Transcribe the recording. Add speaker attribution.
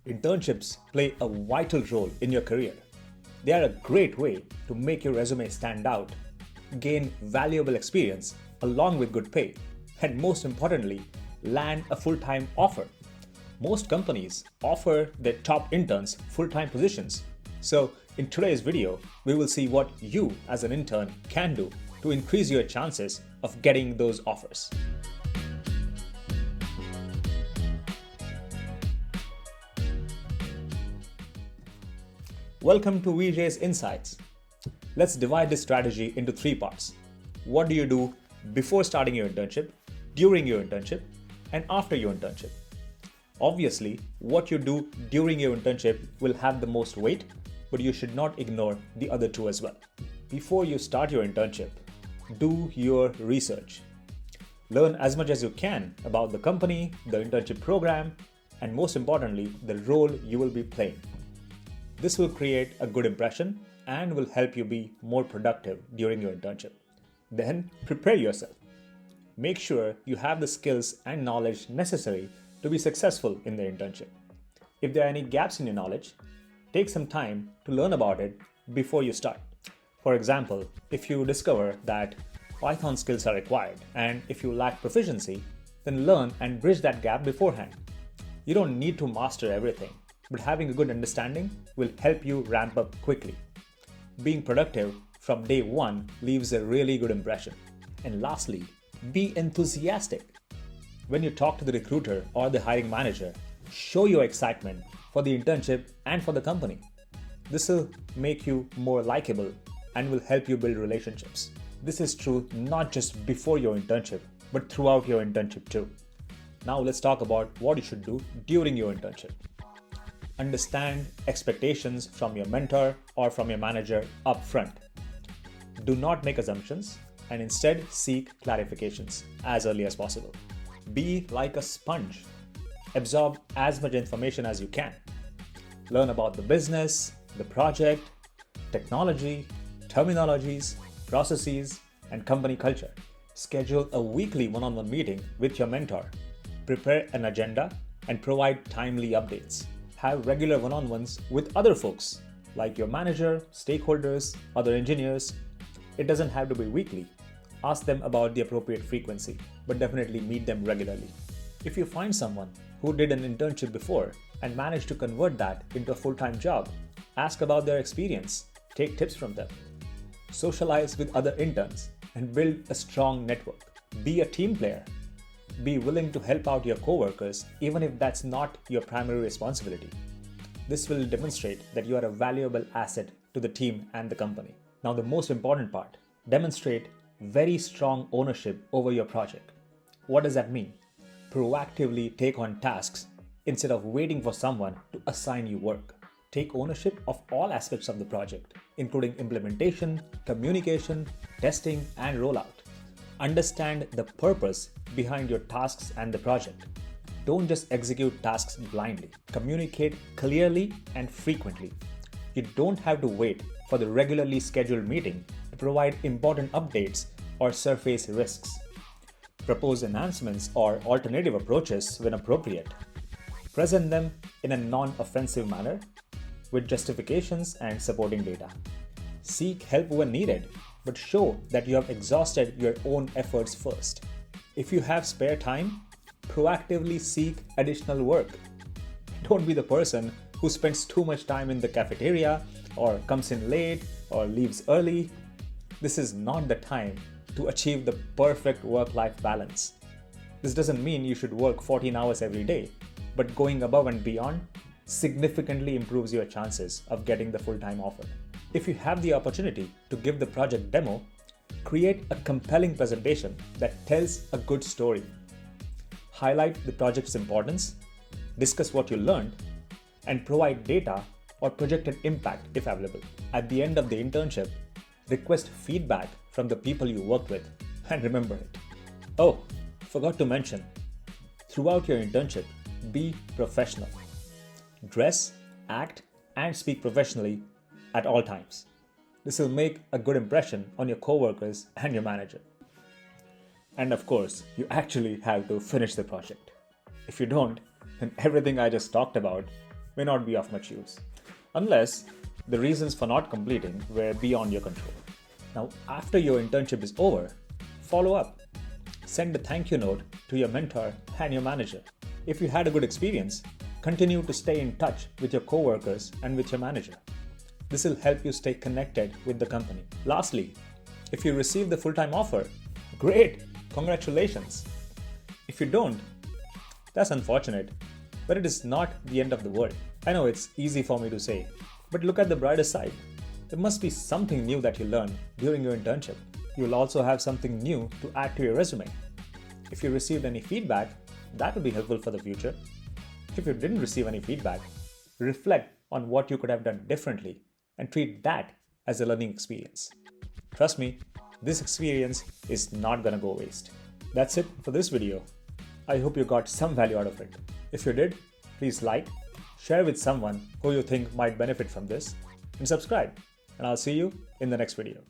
Speaker 1: Internships play a vital role in your career. They are a great way to make your resume stand out, gain valuable experience along with good pay, and most importantly, land a full time offer. Most companies offer their top interns full time positions. So, in today's video, we will see what you as an intern can do to increase your chances of getting those offers. Welcome to VJ's Insights. Let's divide this strategy into three parts. What do you do before starting your internship, during your internship, and after your internship? Obviously, what you do during your internship will have the most weight, but you should not ignore the other two as well. Before you start your internship, do your research. Learn as much as you can about the company, the internship program, and most importantly, the role you will be playing. This will create a good impression and will help you be more productive during your internship. Then prepare yourself. Make sure you have the skills and knowledge necessary to be successful in the internship. If there are any gaps in your knowledge, take some time to learn about it before you start. For example, if you discover that Python skills are required and if you lack proficiency, then learn and bridge that gap beforehand. You don't need to master everything, but having a good understanding will help you ramp up quickly. Being productive from day one leaves a really good impression. And lastly, be enthusiastic. When you talk to the recruiter or the hiring manager, show your excitement for the internship and for the company. This will make you more likable and will help you build relationships. This is true not just before your internship, but throughout your internship too. Now let's talk about what you should do during your internship. Understand expectations from your mentor or from your manager up front. Do not make assumptions and instead seek clarifications as early as possible. Be like a sponge. Absorb as much information as you can. Learn about the business, the project, technology, terminologies, processes, and company culture. Schedule a weekly one-on-one meeting with your mentor. Prepare an agenda and provide timely updates. Have regular one-on-ones with other folks like your manager, stakeholders, other engineers. It doesn't have to be weekly. Ask them about the appropriate frequency, but definitely meet them regularly. If you find someone who did an internship before and managed to convert that into a full-time job, ask about their experience, take tips from them. Socialize with other interns and build a strong network. Be a team player. Be willing to help out your coworkers even if that's not your primary responsibility. This will demonstrate that you are a valuable asset to the team and the company. Now the most important part, demonstrate very strong ownership over your project. What does that mean? Proactively take on tasks instead of waiting for someone to assign you work. Take ownership of all aspects of the project, including implementation, communication, testing, and rollout. Understand the purpose behind your tasks and the project. Don't just execute tasks blindly. Communicate clearly and frequently. You don't have to wait for the regularly scheduled meeting to provide important updates or surface risks. Propose enhancements or alternative approaches when appropriate. Present them in a non-offensive manner with justifications and supporting data. Seek help when needed, but show that you have exhausted your own efforts first. If you have spare time, proactively seek additional work. Don't be the person who spends too much time in the cafeteria or comes in late or leaves early. This is not the time to achieve the perfect work-life balance. This doesn't mean you should work 14 hours every day, but going above and beyond significantly improves your chances of getting the full-time offer. If you have the opportunity to give the project demo, create a compelling presentation that tells a good story. Highlight the project's importance, discuss what you learned, and provide data or projected impact if available. At the end of the internship, request feedback from the people you worked with and remember it. Oh, forgot to mention, throughout your internship, be professional. Dress, act, and speak professionally at all times. This will make a good impression on your coworkers and your manager. And of course, you actually have to finish the project. If you don't, then everything I just talked about may not be of much use, unless the reasons for not completing were beyond your control. Now, after your internship is over, follow up. Send a thank you note to your mentor and your manager. If you had a good experience, continue to stay in touch with your coworkers and with your manager. This will help you stay connected with the company. Lastly, if you receive the full-time offer, great, congratulations. If you don't, that's unfortunate, but it is not the end of the world. I know it's easy for me to say, but look at the brighter side. There must be something new that you learned during your internship. You'll also have something new to add to your resume. If you received any feedback, that will be helpful for the future. If you didn't receive any feedback, reflect on what you could have done differently and treat that as a learning experience. Trust me, this experience is not gonna go waste. That's it for this video. I hope you got some value out of it. If you did, please like, share with someone who you think might benefit from this, and subscribe. And I'll see you in the next video.